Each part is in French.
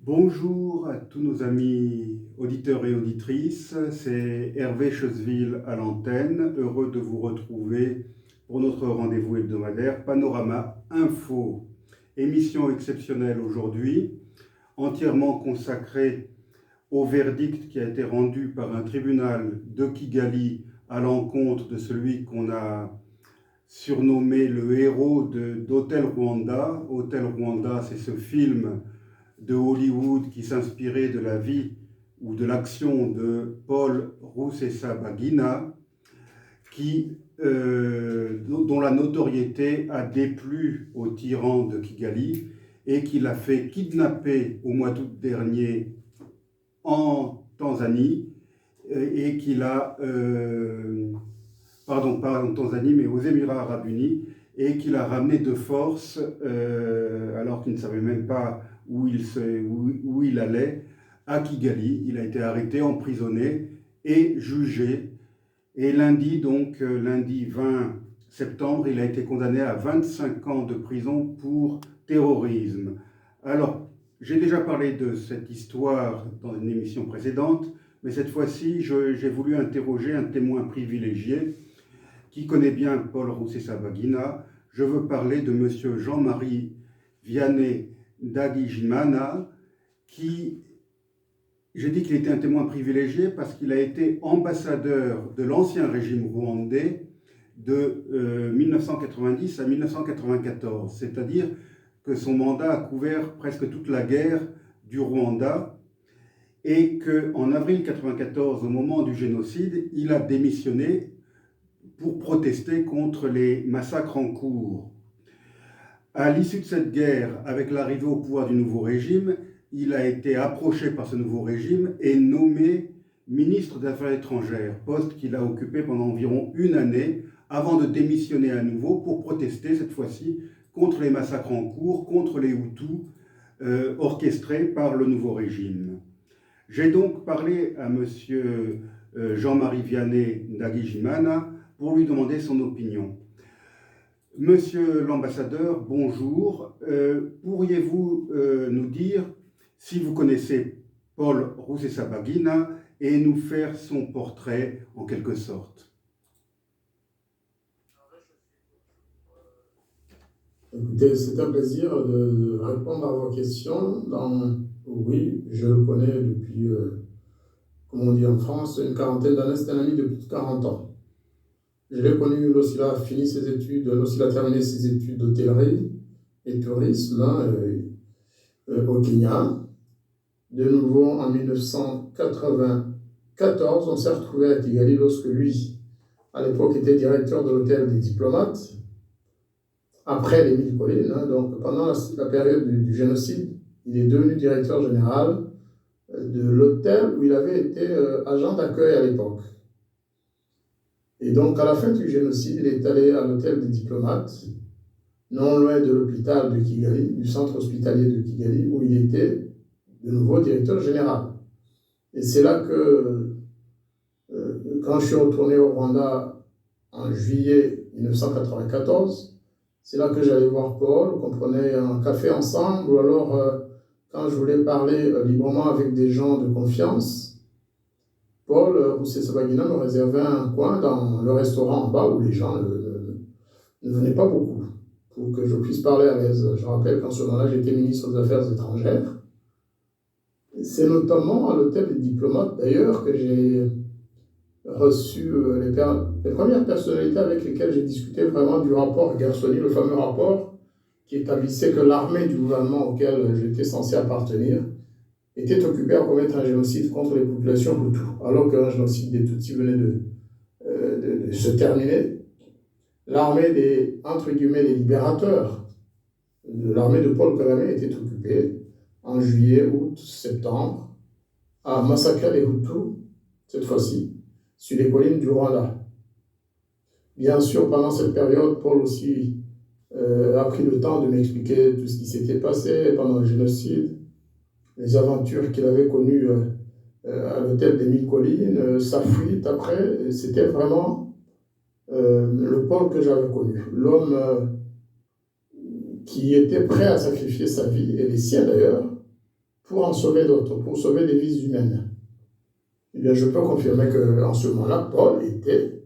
Bonjour à tous nos amis auditeurs et auditrices, c'est Hervé Chesville à l'antenne, heureux de vous retrouver pour notre rendez-vous hebdomadaire Panorama Info. Émission exceptionnelle aujourd'hui, entièrement consacrée au verdict qui a été rendu par un tribunal de Kigali à l'encontre de celui qu'on a surnommé le héros d'Hôtel Rwanda. Hôtel Rwanda, c'est ce film de Hollywood qui s'inspirait de la vie ou de l'action de Paul Rusesabagina, dont la notoriété a déplu au tyran de Kigali et qui l'a fait kidnapper au mois d'août dernier en Tanzanie et qu'il a, pardon, pas en Tanzanie, mais aux Émirats Arabes Unis, et qu'il a ramené de force, alors qu'il ne savait même pas où il allait, à Kigali. Il a été arrêté, emprisonné et jugé. Et lundi, lundi 20 septembre, il a été condamné à 25 ans de prison pour terrorisme. Alors, j'ai déjà parlé de cette histoire dans une émission précédente, mais cette fois-ci, j'ai voulu interroger un témoin privilégié qui connaît bien Paul Rusesabagina. Je veux parler de M. Jean-Marie Vianney Ndagijimana, j'ai dit qu'il était un témoin privilégié parce qu'il a été ambassadeur de l'ancien régime rwandais de 1990 à 1994, c'est-à-dire que son mandat a couvert presque toute la guerre du Rwanda et qu'en avril 1994, au moment du génocide, il a démissionné pour protester contre les massacres en cours. À l'issue de cette guerre, avec l'arrivée au pouvoir du nouveau régime, il a été approché par ce nouveau régime et nommé ministre des Affaires étrangères, poste qu'il a occupé pendant environ une année avant de démissionner à nouveau pour protester cette fois-ci contre les massacres en cours, contre les Hutus orchestrés par le nouveau régime. J'ai donc parlé à M. Jean-Marie Vianney Ndagijimana pour lui demander son opinion. Monsieur l'ambassadeur, bonjour. Pourriez-vous nous dire si vous connaissez Paul Rusesabagina et nous faire son portrait en quelque sorte? Écoutez, c'est un plaisir de répondre à vos questions. Oui, je le connais depuis, comme on dit en France, une quarantaine d'années. C'est un ami de plus de 40 ans. Je l'ai connu lorsqu'il a fini ses études, lorsqu'il a terminé ses études d'hôtellerie et tourisme au Kenya. De nouveau, en 1994, on s'est retrouvé à Kigali lorsque lui, à l'époque, était directeur de l'hôtel des diplomates. Après les 1000 collines, donc pendant la période du génocide, il est devenu directeur général de l'hôtel où il avait été agent d'accueil à l'époque. Et donc, à la fin du génocide, il est allé à l'hôtel des diplomates, non loin de l'hôpital de Kigali, du centre hospitalier de Kigali, où il était de nouveau directeur général. Et c'est là que, quand je suis retourné au Rwanda en juillet 1994, c'est là que j'allais voir Paul, qu'on prenait un café ensemble, ou alors quand je voulais parler librement avec des gens de confiance, Paul Rusesabagina me réservait un coin dans le restaurant en bas où les gens ne venaient pas beaucoup, pour que je puisse parler à l'aise. Je rappelle qu'en ce moment-là, j'étais ministre des Affaires étrangères. C'est notamment à l'hôtel des diplomates, d'ailleurs, que j'ai reçu les premières personnalités avec lesquelles j'ai discuté vraiment du rapport Gersony, le fameux rapport qui établissait que l'armée du gouvernement auquel j'étais censé appartenir était occupée à commettre un génocide contre les populations Hutus, alors qu'un génocide des Tutsis venait de se terminer. L'armée des, entre guillemets, des libérateurs de l'armée de Paul Kagame était occupée en juillet, août, septembre à massacrer les Hutus, cette fois-ci, sur les collines du Rwanda. Bien sûr, pendant cette période, Paul aussi a pris le temps de m'expliquer tout ce qui s'était passé pendant le génocide, les aventures qu'il avait connues à l'hôtel des 1000 collines, sa fuite après. C'était vraiment le Paul que j'avais connu, l'homme qui était prêt à sacrifier sa vie, et les siens d'ailleurs, pour en sauver d'autres, pour sauver des vies humaines. Eh bien, je peux confirmer qu'en ce moment-là, Paul était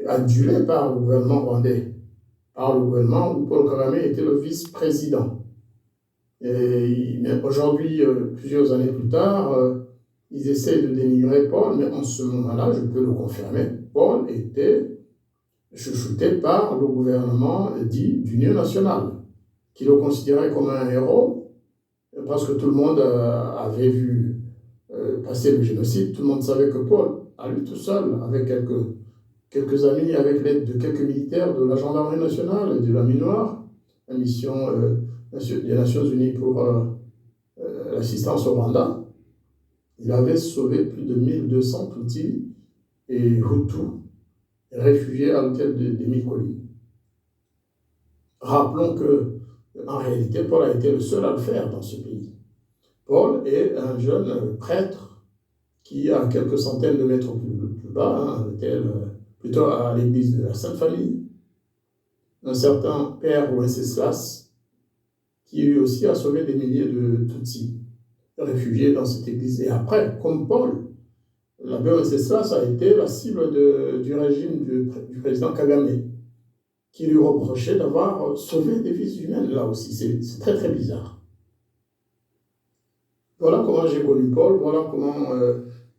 adulé par le gouvernement rwandais, par le gouvernement où Paul Kagame était le vice-président. Mais aujourd'hui, plusieurs années plus tard, ils essaient de dénigrer Paul, mais en ce moment-là, je peux le confirmer, Paul était chouchouté par le gouvernement dit d'Union nationale, qui le considérait comme un héros, parce que tout le monde avait vu passer le génocide, tout le monde savait que Paul, à lui tout seul, avec quelques amis, avec l'aide de quelques militaires de la gendarmerie nationale et de la MINUAR, la mission des Nations Unies pour l'assistance au Rwanda, il avait sauvé plus de 1200 Tutsis et Hutus réfugiés à l'hôtel des Mille Collines. Rappelons que, en réalité, Paul a été le seul à le faire dans ce pays. Paul est un jeune prêtre qui, à quelques centaines de mètres plus bas, plutôt à l'église de la Sainte Famille, un certain père Wenceslas, qui lui aussi a sauvé des milliers de Tutsis réfugiés dans cette église. Et après, comme Paul, l'abbé Wenceslas a été la cible du régime du président Kagame, qui lui reprochait d'avoir sauvé des vies humaines, là aussi. C'est très très bizarre. Voilà comment j'ai connu Paul, voilà comment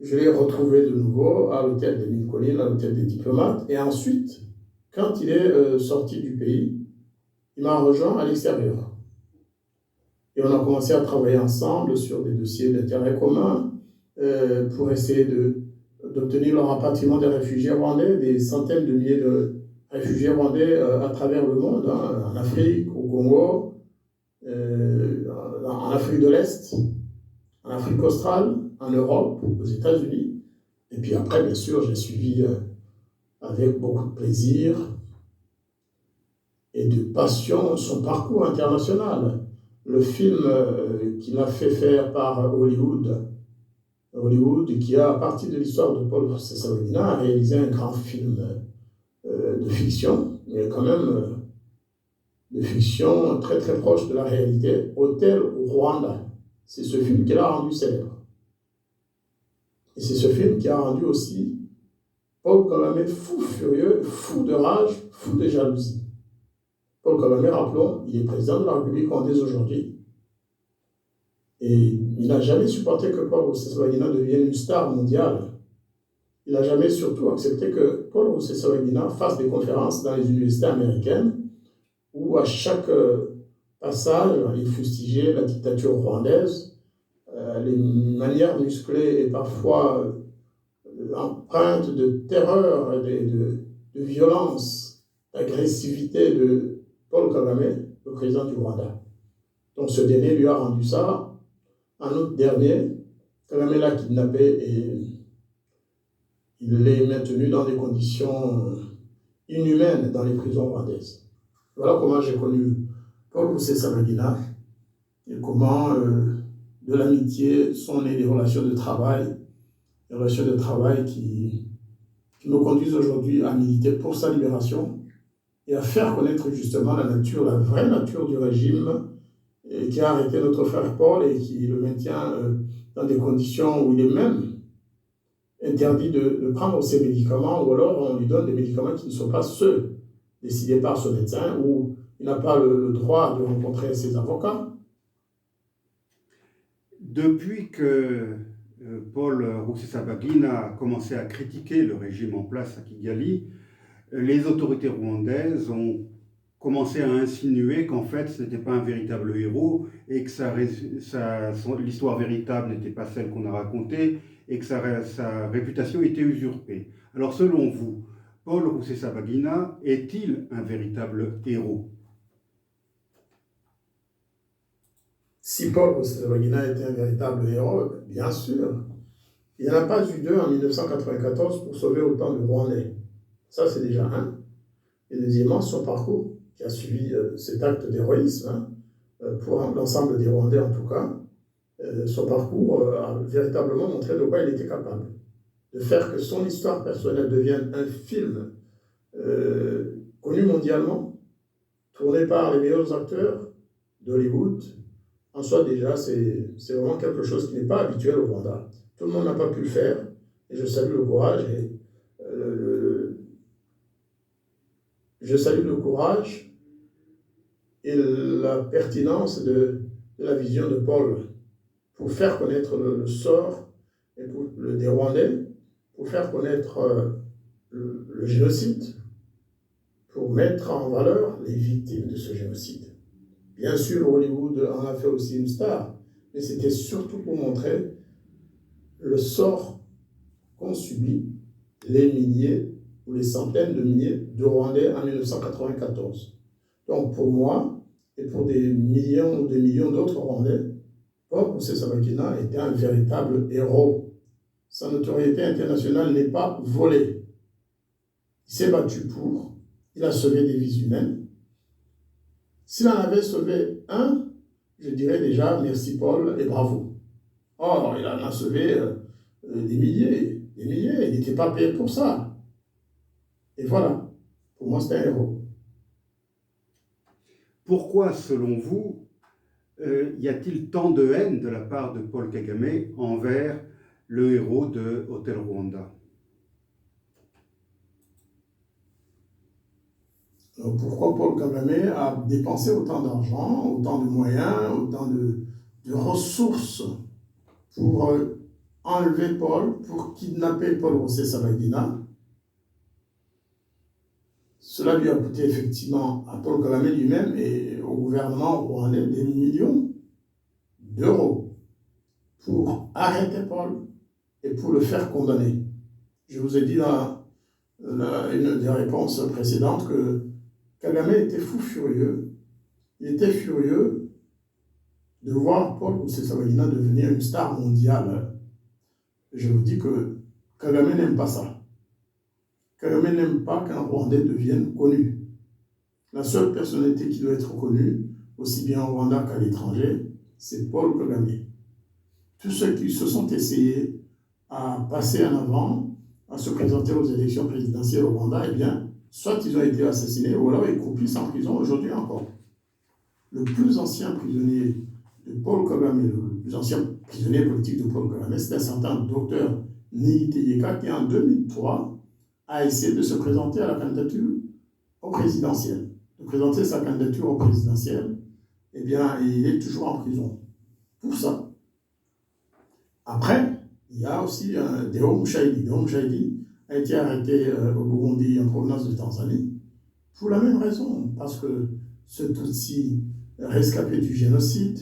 je l'ai retrouvé de nouveau à l'hôtel des Mille Collines, à l'hôtel des diplomates. Et ensuite, quand il est sorti du pays, il m'a rejoint à l'extérieur. Et on a commencé à travailler ensemble sur des dossiers d'intérêt commun pour essayer d'obtenir le rapatriement des réfugiés rwandais, des centaines de milliers de réfugiés rwandais à travers le monde, hein, en Afrique, au Congo, en Afrique de l'Est, en Afrique australe, en Europe, aux États-Unis. Et puis après, bien sûr, j'ai suivi avec beaucoup de plaisir et de passion son parcours international. Le film qu'il a fait faire par Hollywood, qui a, à partir de l'histoire de Paul Rusesabagina, a réalisé un grand film de fiction, mais quand même de fiction très très proche de la réalité, Hôtel Rwanda. C'est ce film qu'il a rendu célèbre. Et c'est ce film qui a rendu aussi Paul Kagame fou furieux, fou de rage, fou de jalousie. Paul Kagame, rappelons, il est président de la République rwandaise aujourd'hui. Et il n'a jamais supporté que Paul Rusesabagina devienne une star mondiale. Il n'a jamais surtout accepté que Paul Rusesabagina fasse des conférences dans les universités américaines où à chaque passage, il fustigeait la dictature rwandaise, les manières musclées et parfois empreintes de terreur, de violence, d'agressivité de Paul Kagame, le président du Rwanda. Donc ce dernier lui a rendu ça. En août dernier, Kagame l'a kidnappé et il l'est maintenu dans des conditions inhumaines dans les prisons rwandaises. Voilà comment j'ai connu Paul Rusesabagina et comment de l'amitié sont nées des relations de travail, des relations de travail qui me conduisent aujourd'hui à militer pour sa libération et à faire connaître justement la vraie nature du régime qui a arrêté notre frère Paul et qui le maintient dans des conditions où il est même interdit de prendre ses médicaments, ou alors on lui donne des médicaments qui ne sont pas ceux décidés par son médecin, ou il n'a pas le droit de rencontrer ses avocats. Depuis que Paul Rusesabagina a commencé à critiquer le régime en place à Kigali, les autorités rwandaises ont commencé à insinuer qu'en fait ce n'était pas un véritable héros et que l'histoire véritable n'était pas celle qu'on a racontée et que sa réputation était usurpée. Alors selon vous, Paul Rusesabagina est-il un véritable héros? Si Paul Rusesabagina était un véritable héros, bien sûr. Il n'y en a pas eu deux en 1994 pour sauver autant de Rwandais. Ça, c'est déjà un. Et deuxièmement, son parcours, qui a suivi cet acte d'héroïsme, pour l'ensemble des Rwandais en tout cas, son parcours a véritablement montré de quoi il était capable. De faire que son histoire personnelle devienne un film connu mondialement, tourné par les meilleurs acteurs d'Hollywood, En soi, déjà, c'est vraiment quelque chose qui n'est pas habituel au Rwanda. Tout le monde n'a pas pu le faire, et je salue le courage, je salue le courage et la pertinence de la vision de Paul pour faire connaître le sort et des Rwandais, pour faire connaître le génocide, pour mettre en valeur les victimes de ce génocide. Bien sûr, Hollywood en a fait aussi une star, mais c'était surtout pour montrer le sort qu'ont subi les milliers ou les centaines de milliers de Rwandais en 1994. Donc pour moi, et pour des millions ou des millions d'autres Rwandais, Paul Rusesabagina était un véritable héros. Sa notoriété internationale n'est pas volée. Il s'est battu pour, il a sauvé des vies humaines. S'il en avait sauvé un, je dirais déjà merci Paul et bravo. Or, il en a sauvé des milliers, il n'était pas payé pour ça. Et voilà, pour moi c'est un héros. Pourquoi, selon vous, y a-t-il tant de haine de la part de Paul Kagame envers le héros de Hotel Rwanda? Pourquoi Paul Kagame a dépensé autant d'argent, autant de moyens, autant de ressources pour enlever Paul, pour kidnapper Paul Rusesabagina? Cela lui a coûté effectivement à Paul Kagame lui-même et au gouvernement rwandais des millions d'euros pour arrêter Paul et pour le faire condamner. Je vous ai dit dans une des réponses précédentes que Kagame était fou furieux. Il était furieux de voir Paul Rusesabagina devenir une star mondiale. Je vous dis que Kagame n'aime pas ça. Kagame n'aime pas qu'un Rwandais devienne connu. La seule personnalité qui doit être connue, aussi bien au Rwanda qu'à l'étranger, c'est Paul Kagame. Tous ceux qui se sont essayés à passer en avant, à se présenter aux élections présidentielles au Rwanda, eh bien, soit ils ont été assassinés, ou alors ils croupissent en prison aujourd'hui encore. Le plus ancien prisonnier de Paul Kagame, le plus ancien prisonnier politique de Paul Kagame, c'est un certain docteur Niyiteyeka qui, en 2003, a essayé de se présenter à la candidature au présidentiel, de présenter sa candidature au présidentiel. Eh bien, il est toujours en prison pour ça. Après, il y a aussi Deo Mushayidi. Deo Mushayidi a été arrêté au Burundi en provenance de Tanzanie pour la même raison, parce que ce Tutsi rescapé du génocide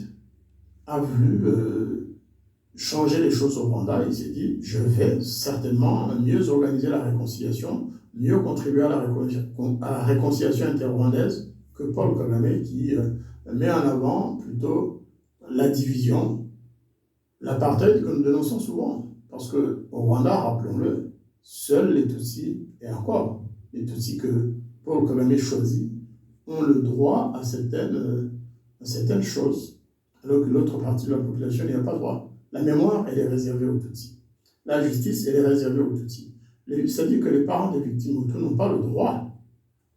a voulu changer les choses au Rwanda. Il s'est dit, je vais certainement mieux organiser la réconciliation, mieux contribuer à la réconciliation interrwandaise que Paul Kagame qui met en avant plutôt la division, l'apartheid que nous dénonçons souvent. Parce qu'au Rwanda, rappelons-le, seuls les Tutsis, et encore, les Tutsis que Paul Kagame choisit, ont le droit à certaines choses, alors que l'autre partie de la population n'y a pas droit. La mémoire, elle est réservée aux Tutsis. La justice, elle est réservée aux Tutsis. C'est-à-dire que les parents des victimes Hutus n'ont pas le droit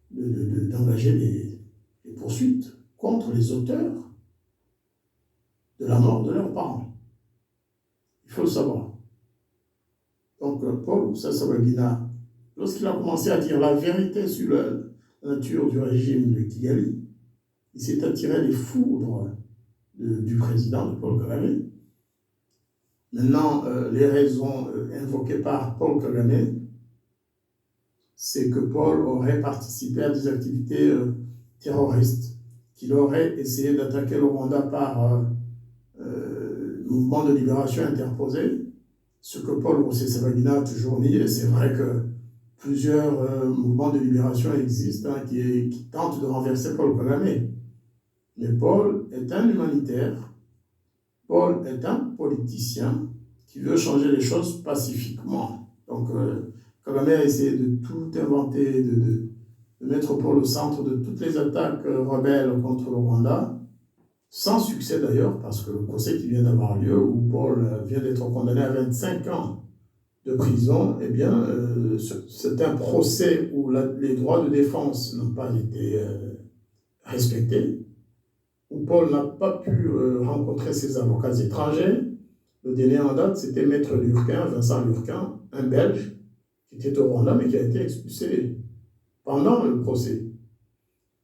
d'engager les poursuites contre les auteurs de la mort de leurs parents. Il faut le savoir. Donc, Paul Rusesabagina, lorsqu'il a commencé à dire la vérité sur la nature du régime de Kigali, il s'est attiré les foudres du président de Paul Kagame. Maintenant, les raisons invoquées par Paul Kagame, c'est que Paul aurait participé à des activités terroristes, qu'il aurait essayé d'attaquer le Rwanda par mouvement de libération interposé, ce que Paul Rusesabagina a toujours nié. Et c'est vrai que plusieurs mouvements de libération existent qui tentent de renverser Paul Kagame. Mais Paul est un humanitaire, Paul est un politicien qui veut changer les choses pacifiquement. Donc, Kagame a essayé de tout inventer, de mettre Paul au centre de toutes les attaques rebelles contre le Rwanda, sans succès d'ailleurs, parce que le procès qui vient d'avoir lieu, où Paul vient d'être condamné à 25 ans de prison, eh bien, c'est un procès où les droits de défense n'ont pas été respectés, où Paul n'a pas pu rencontrer ses avocats étrangers. Le dernier en date, c'était Maître Lurquin, Vincent Lurquin, un Belge, qui était au Rwanda, mais qui a été expulsé pendant le procès.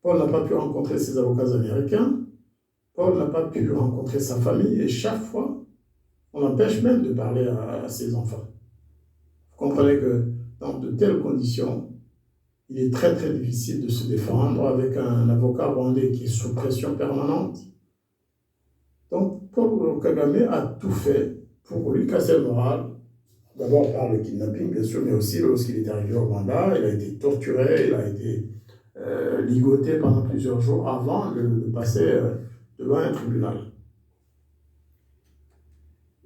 Paul n'a pas pu rencontrer ses avocats américains. Paul n'a pas pu rencontrer sa famille. Et chaque fois, on l'empêche même de parler à ses enfants. Vous comprenez que dans de telles conditions, il est très très difficile de se défendre avec un avocat rwandais qui est sous pression permanente. Donc Paul Kagame a tout fait pour lui casser le moral. D'abord par le kidnapping, bien sûr, mais aussi lorsqu'il est arrivé au Rwanda, il a été torturé, il a été ligoté pendant plusieurs jours avant de passer devant un tribunal.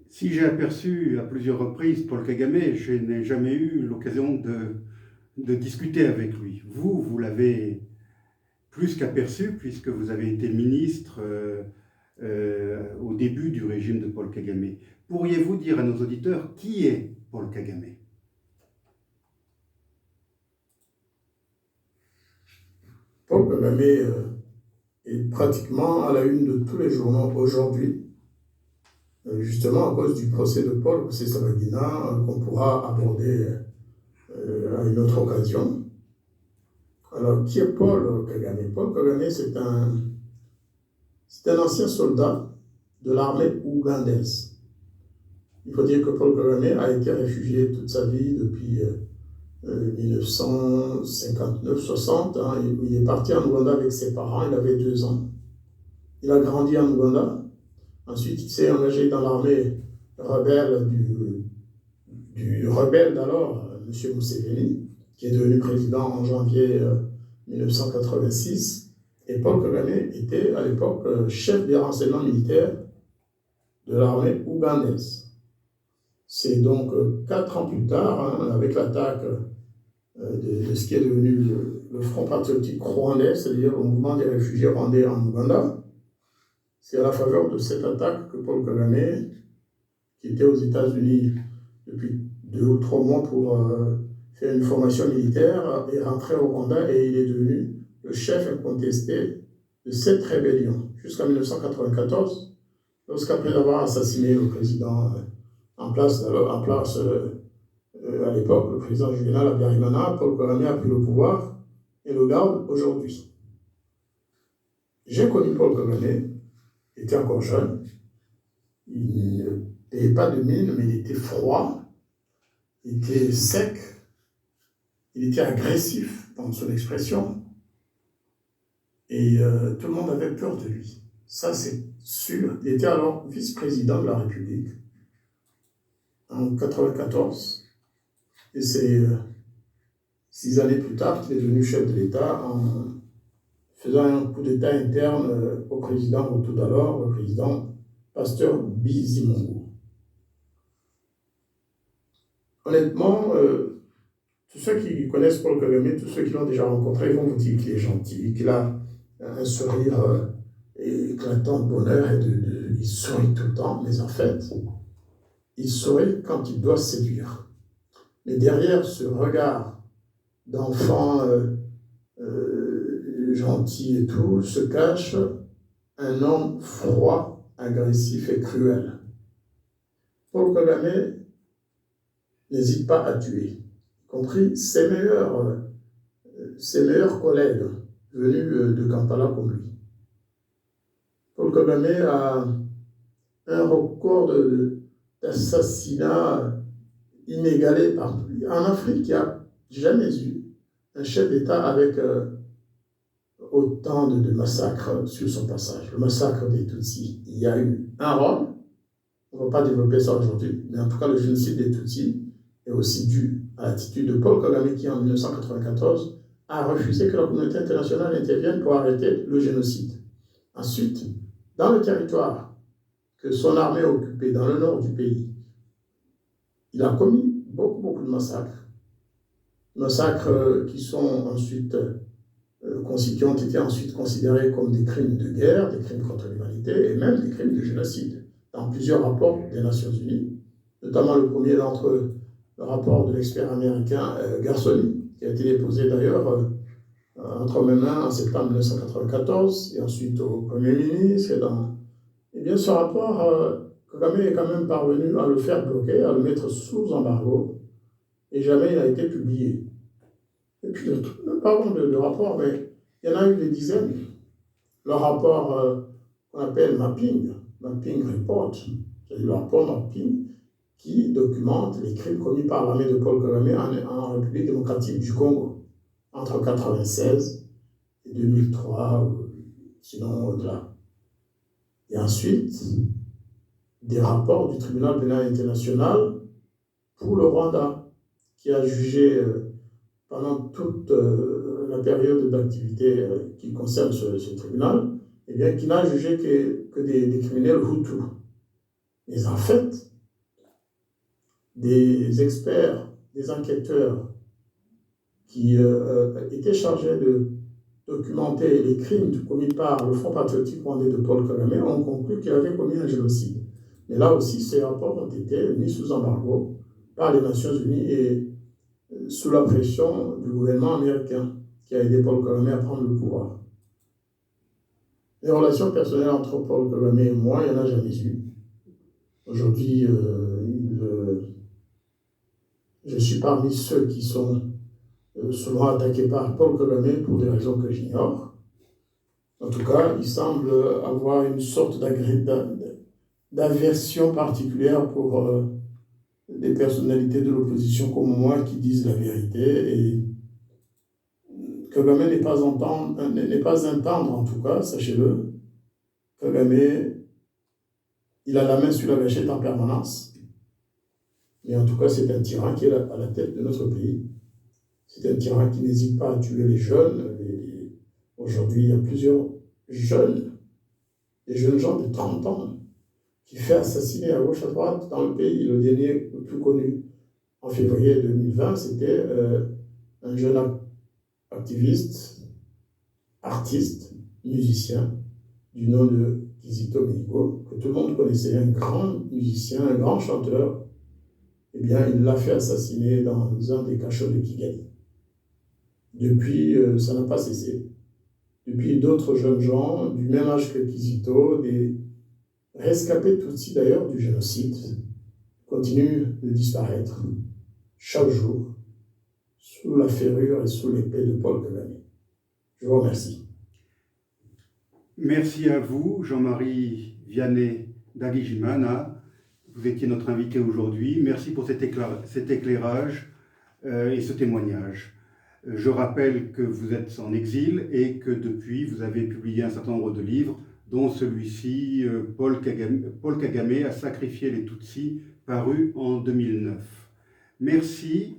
Si j'ai aperçu à plusieurs reprises Paul Kagame, je n'ai jamais eu l'occasion de discuter avec lui. Vous l'avez plus qu'aperçu puisque vous avez été ministre au début du régime de Paul Kagame. Pourriez-vous dire à nos auditeurs qui est Paul Kagame ? Paul Kagame est pratiquement à la une de tous les journaux aujourd'hui, justement à cause du procès de Paul Rusesabagina qu'on pourra aborder à une autre occasion. Alors, qui est Paul Kagame ? Paul Kagame, c'est un ancien soldat de l'armée ougandaise. Il faut dire que Paul Kagame a été réfugié toute sa vie depuis 1959-60. Hein. Il est parti en Ouganda avec ses parents, il avait 2 ans. Il a grandi en Ouganda. Ensuite, il s'est engagé dans l'armée rebelle du rebelle d'alors, M. Museveni, qui est devenu président en janvier 1986. Et Paul Kagame était à l'époque chef des renseignements militaires de l'armée ougandaise. C'est donc 4 ans plus tard, hein, avec l'attaque de ce qui est devenu le Front patriotique rwandais, c'est-à-dire le mouvement des réfugiés rwandais en Ouganda. C'est à la faveur de cette attaque que Paul Kagame, qui était aux États-Unis depuis 2 ou 3 mois pour faire une formation militaire, est rentré au Rwanda et il est devenu le chef incontesté de cette rébellion jusqu'en 1994, lorsqu'après avoir assassiné le président en place à l'époque, le président Juvenal Habyarimana, Paul Kagame a pris le pouvoir et le garde aujourd'hui. J'ai connu Paul Kagame, il était encore jeune, il n'avait pas de mine, mais il était froid, il était sec, il était agressif dans son expression, et tout le monde avait peur de lui. Ça, c'est sûr. Il était alors vice-président de la République en 1994, et c'est 6 années plus tard qu'il est devenu chef de l'État en faisant un coup d'État interne au président Mobutu d'alors, le président Pasteur Bizimungu. Honnêtement, tous ceux qui connaissent Paul Kagame, tous ceux qui l'ont déjà rencontré, vont vous dire qu'il est gentil, qu'il a un sourire éclatant de bonheur, et il sourit tout le temps, mais en fait, il sourit quand il doit séduire. Mais derrière ce regard d'enfant gentil et tout, se cache un homme froid, agressif et cruel. Paul Kagame n'hésite pas à tuer, y compris ses meilleurs collègues venus de Kampala comme lui. Paul Kagame a un record d'assassinats inégalé partout. En Afrique, il n'y a jamais eu un chef d'État avec autant de massacres sur son passage. Le massacre des Tutsis, il y a eu un rôle, on ne va pas développer ça aujourd'hui, mais en tout cas le génocide des Tutsis est aussi dû à l'attitude de Paul Kagame qui en 1994 a refusé que la communauté internationale intervienne pour arrêter le génocide. Ensuite, dans le territoire que son armée a occupé, dans le nord du pays, il a commis beaucoup de massacres. Massacres qui sont ensuite qui ont été ensuite considérés comme des crimes de guerre, des crimes contre l'humanité et même des crimes de génocide dans plusieurs rapports des Nations Unies, notamment le premier d'entre eux, le rapport de l'expert américain Garsoni, qui a été déposé d'ailleurs entre mes mains en septembre 1994, et ensuite au Premier ministre. Eh bien, ce rapport, Kagame est quand même parvenu à le faire bloquer, à le mettre sous embargo, et jamais il n'a été publié. Et puis, parlons de rapport, mais il y en a eu des dizaines. Le rapport qu'on appelle Mapping Report, c'est le rapport Mapping qui documente les crimes commis par l'armée de Paul Kagame en République démocratique du Congo entre 1996 et 2003, sinon au-delà. Et ensuite, des rapports du tribunal pénal international pour le Rwanda, qui a jugé pendant toute la période d'activité qui concerne ce tribunal, eh bien, qui n'a jugé que des criminels Hutus. Mais en fait, des experts, des enquêteurs qui étaient chargés de documenter les crimes commis par le Front patriotique rwandais de Paul Kagame ont conclu qu'il avait commis un génocide. Mais là aussi, ces rapports ont été mis sous embargo par les Nations Unies et sous la pression du gouvernement américain qui a aidé Paul Kagame à prendre le pouvoir. Les relations personnelles entre Paul Kagame et moi, il n'y en a jamais eu. Aujourd'hui, je suis parmi ceux qui sont souvent attaqués par Paul Kagame pour des raisons que j'ignore. En tout cas, il semble avoir une sorte d'aversion particulière pour des personnalités de l'opposition comme moi qui disent la vérité. Et Kagame n'est pas un tendre, en tout cas, sachez-le. Kagame, il a la main sur la gâchette en permanence. Mais en tout cas, c'est un tyran qui est à la tête de notre pays. C'est un tyran qui n'hésite pas à tuer les jeunes. Aujourd'hui, il y a plusieurs jeunes, des jeunes gens de 30 ans, qui fait assassiner à gauche à droite dans le pays. Le dernier, le plus connu, en février 2020, c'était un jeune activiste, artiste, musicien, du nom de Kizito Mihigo, que tout le monde connaissait, un grand musicien, un grand chanteur. Eh bien, il l'a fait assassiner dans un des cachots de Kigali. Depuis, ça n'a pas cessé. Depuis, d'autres jeunes gens, du même âge que Kizito, des rescapés Tutsis d'ailleurs du génocide, continuent de disparaître chaque jour sous la ferrure et sous l'épée de Paul Kagame. Je vous remercie. Merci à vous, Jean-Marie Vianney Ndagijimana. Vous étiez notre invité aujourd'hui. Merci pour cet éclairage et ce témoignage. Je rappelle que vous êtes en exil et que depuis, vous avez publié un certain nombre de livres, dont celui-ci, Paul Kagame a sacrifié les Tutsis, paru en 2009. Merci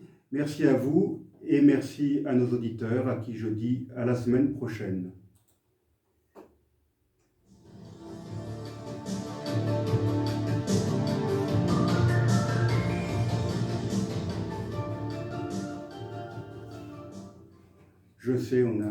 à vous et merci à nos auditeurs à qui je dis à la semaine prochaine. Je sais, on a